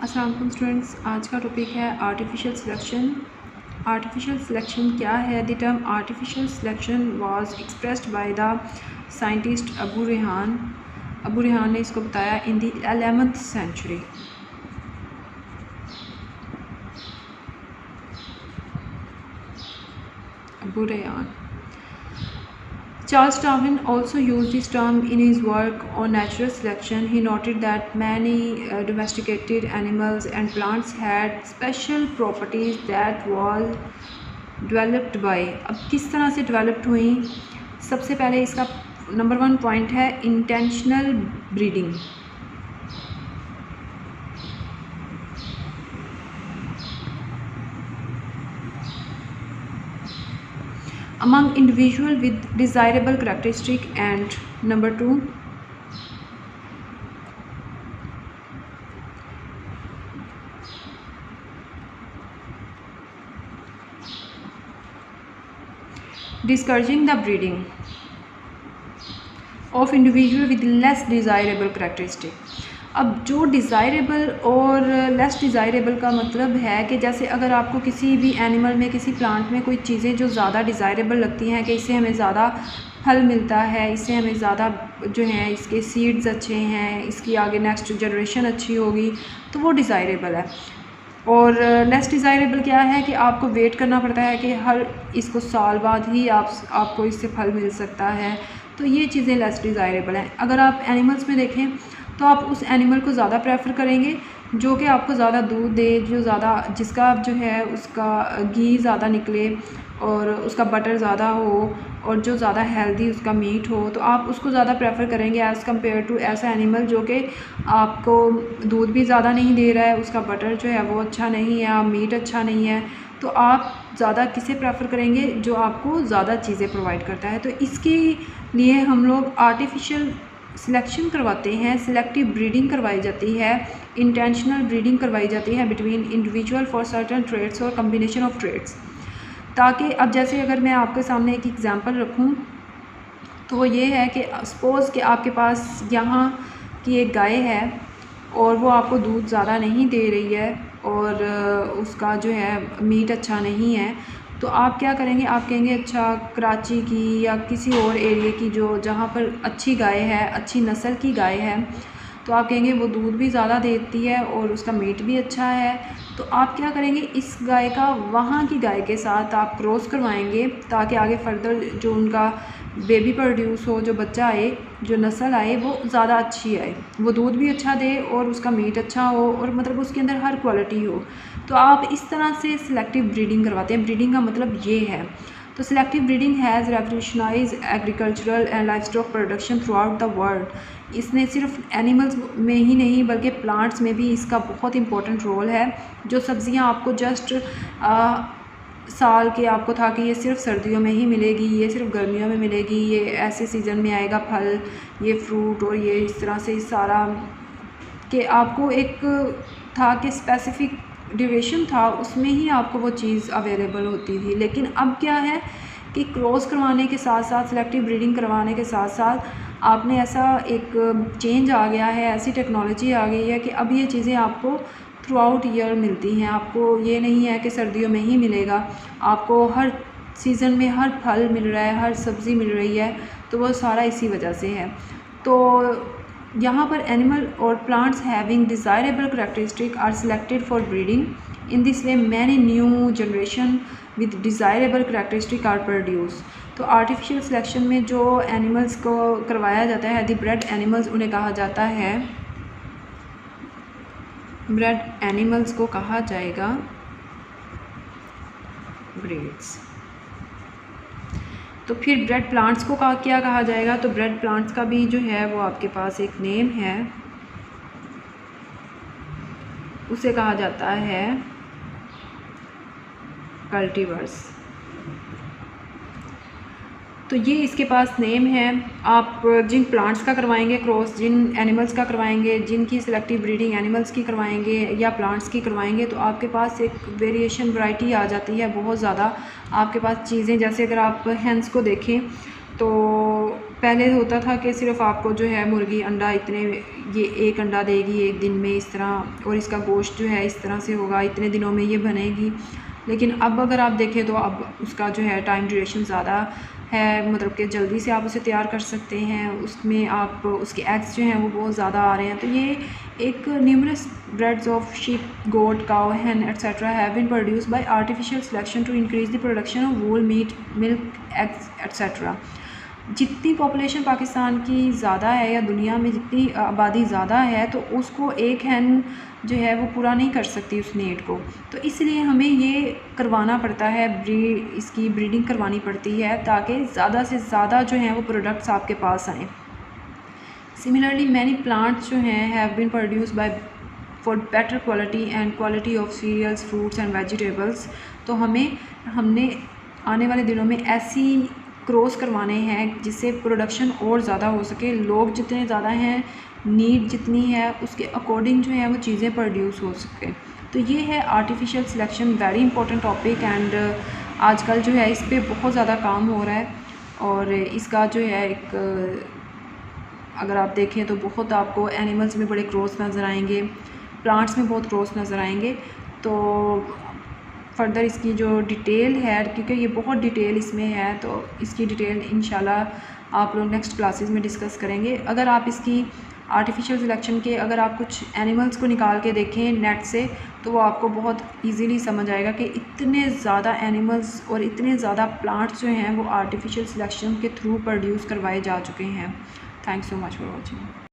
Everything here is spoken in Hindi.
अस्सलाम वालेकुम स्टूडेंट्स, आज का टॉपिक है आर्टिफिशियल सिलेक्शन। आर्टिफिशियल सिलेक्शन क्या है? The term artificial selection was expressed by the scientist Abu Rehan ने इसको बताया in the 11th century. Abu Rehan. Charles Darwin also used this term in his work on natural selection. He noted that many domesticated animals and plants had special properties that was developed by। अब किस तरह से developed हुई? सबसे पहले इसका नंबर 1 पॉइंट है intentional breeding. among individual with desirable characteristic, and number 2 discouraging the breeding of individual with less desirable characteristic। अब जो डिज़ायरेबल और लेस डिज़ायरेबल का मतलब है कि जैसे अगर आपको किसी भी एनिमल में, किसी प्लांट में कोई चीज़ें जो ज़्यादा डिज़ायरेबल लगती हैं कि इससे हमें ज़्यादा फल मिलता है, इससे हमें ज़्यादा जो है इसके सीड्स अच्छे हैं, इसकी आगे नेक्स्ट जनरेशन अच्छी होगी, तो वो डिज़ायरेबल है। और लेस डिज़ायरेबल क्या है कि आपको वेट करना पड़ता है कि हर इसको साल बाद ही आपको इससे फल मिल सकता है, तो ये चीज़ें लेस डिज़ायरेबल हैं। अगर आप एनिमल्स में देखें तो आप उस एनिमल को ज़्यादा प्रेफर करेंगे जो कि आपको ज़्यादा दूध दे, जो ज़्यादा जिसका जो है उसका घी ज़्यादा निकले और उसका बटर ज़्यादा हो और जो ज़्यादा हेल्दी उसका मीट हो, तो आप उसको ज़्यादा प्रेफर करेंगे एज़ कम्पेयर टू ऐसा एनिमल जो कि आपको दूध भी ज़्यादा नहीं दे रहा है, उसका बटर जो है वो अच्छा नहीं है, मीट अच्छा नहीं है, तो आप ज़्यादा किसे प्रेफर करेंगे? जो आपको ज़्यादा चीज़ें प्रोवाइड करता है। तो इसके लिए हम लोग आर्टिफिशियल सिलेक्शन करवाते हैं, सिलेक्टिव ब्रीडिंग करवाई जाती है, इंटेंशनल ब्रीडिंग करवाई जाती है between individual for certain trades और कम्बिनेशन ऑफ ट्रेड्स। ताकि अब जैसे अगर मैं आपके सामने एक एग्जांपल रखूं तो वो ये है कि सपोज़ कि आपके पास यहाँ की एक गाय है और वो आपको दूध ज़्यादा नहीं दे रही है और उसका जो है मीट अच्छा नहीं है, तो आप क्या करेंगे? आप कहेंगे अच्छा कराची की या किसी और एरिया की जो जहाँ पर अच्छी गाय है, अच्छी नस्ल की गाय है, तो आप कहेंगे वो दूध भी ज़्यादा देती है और उसका मीट भी अच्छा है, तो आप क्या करेंगे? इस गाय का वहाँ की गाय के साथ आप क्रॉस करवाएंगे ताकि आगे फर्दर जो उनका बेबी प्रोड्यूस हो, जो बच्चा आए, जो नस्ल आए, वो ज़्यादा अच्छी आए, वो दूध भी अच्छा दे और उसका मीट अच्छा हो और मतलब उसके अंदर हर क्वालिटी हो। तो आप इस तरह से सिलेक्टिव ब्रीडिंग करवाते हैं। ब्रीडिंग का मतलब ये है। तो selective breeding has revolutionised agricultural and livestock production throughout the world. इसने सिर्फ एनिमल्स में ही नहीं बल्कि प्लांट्स में भी इसका बहुत इंपॉर्टेंट रोल है। जो सब्ज़ियाँ आपको जस्ट साल के आपको था कि ये सिर्फ सर्दियों में ही मिलेगी, ये सिर्फ गर्मियों में मिलेगी, ये ऐसे सीज़न में आएगा फल, ये फ्रूट और ये इस तरह से सारा कि आपको एक था कि स्पेसिफ़िक ड्यूरेशन था, उसमें ही आपको वो चीज़ अवेलेबल होती थी। लेकिन अब क्या है कि क्रॉस करवाने के साथ साथ, सिलेक्टिव ब्रीडिंग करवाने के साथ साथ आपने ऐसा एक चेंज आ गया है, ऐसी टेक्नोलॉजी आ गई है कि अब ये चीज़ें आपको थ्रू आउट ईयर मिलती हैं। आपको ये नहीं है कि सर्दियों में ही मिलेगा, आपको हर सीज़न में हर फल मिल रहा है, हर सब्ज़ी मिल रही है, तो वो सारा इसी वजह से है। तो यहाँ पर एनिमल और plants having desirable characteristic are selected for breeding. In this way many new generation with desirable characteristic are produce. तो आर्टिफिशियल सिलेक्शन में जो एनिमल्स को करवाया जाता है, द ब्रेड एनिमल्स उन्हें कहा जाता है, ब्रेड एनिमल्स को कहा जाएगा ब्रीड्स। तो फिर ब्रेड प्लांट्स को क्या कहा जाएगा? तो ब्रेड प्लांट्स का भी जो है वो आपके पास एक नेम है, उसे कहा जाता है कल्टीवर्स। तो ये इसके पास नेम है। आप जिन प्लांट्स का करवाएंगे क्रॉस, जिन एनिमल्स का करवाएंगे, जिनकी सिलेक्टिव ब्रीडिंग एनिमल्स की करवाएंगे या प्लांट्स की करवाएंगे, तो आपके पास एक वेरिएशन वैरायटी आ जाती है बहुत ज़्यादा। आपके पास चीज़ें जैसे अगर आप हैंस को देखें तो पहले होता था कि सिर्फ आपको जो है मुर्गी अंडा इतने, ये एक अंडा देगी एक दिन में इस तरह, और इसका गोश्त जो है इस तरह से होगा, इतने दिनों में ये बनेगी। लेकिन अब अगर आप देखें तो अब उसका जो है टाइम ड्यूरेशन ज़्यादा है, मतलब कि जल्दी से आप उसे तैयार कर सकते हैं, उसमें आप उसके एग्स जो हैं वो बहुत ज़्यादा आ रहे हैं। तो ये एक numerous breeds of sheep, goat, cow, hen etc have been produced by artificial selection to increase the production of wool, meat, milk, eggs etc। जितनी पॉपुलेशन पाकिस्तान की ज़्यादा है या दुनिया में जितनी आबादी ज़्यादा है, तो उसको एक हैन जो है वो पूरा नहीं कर सकती उस नीड को। तो इसलिए हमें ये करवाना पड़ता है, इसकी ब्रीडिंग करवानी पड़ती है ताकि ज़्यादा से ज़्यादा जो हैं वो प्रोडक्ट्स आपके पास आएँ। सिमिलरली मैनी प्लांट्स जो हैं have been produce by for better quality and quality of cereals, fruits and vegetables. तो हमने आने वाले दिनों में ऐसी क्रॉस करवाने हैं जिससे प्रोडक्शन और ज़्यादा हो सके, लोग जितने ज़्यादा हैं, नीड जितनी है उसके अकॉर्डिंग जो है वो चीज़ें प्रोड्यूस हो सके। तो ये है artificial selection, very important topic, and आजकल जो है इस पर बहुत ज़्यादा काम हो रहा है। और इसका जो है एक अगर आप देखें तो बहुत आपको एनिमल्स में बड़े क्रॉस नज़र आएंगे, प्लांट्स में बहुत क्रॉस नज़र आएंगे। तो फर्दर इसकी जो डिटेल है, क्योंकि ये बहुत डिटेल इसमें है, तो इसकी डिटेल इंशाल्लाह आप लोग नेक्स्ट क्लासेस में डिस्कस करेंगे। अगर आप इसकी आर्टिफिशियल सिलेक्शन के अगर आप कुछ एनिमल्स को निकाल के देखें नेट से, तो वो आपको बहुत इजीली समझ आएगा कि इतने ज़्यादा एनिमल्स और इतने ज़्यादा प्लांट्स जो हैं वो आर्टिफिशियल सिलेक्शन के थ्रू प्रोड्यूस करवाए जा चुके हैं। Thanks so much for watching.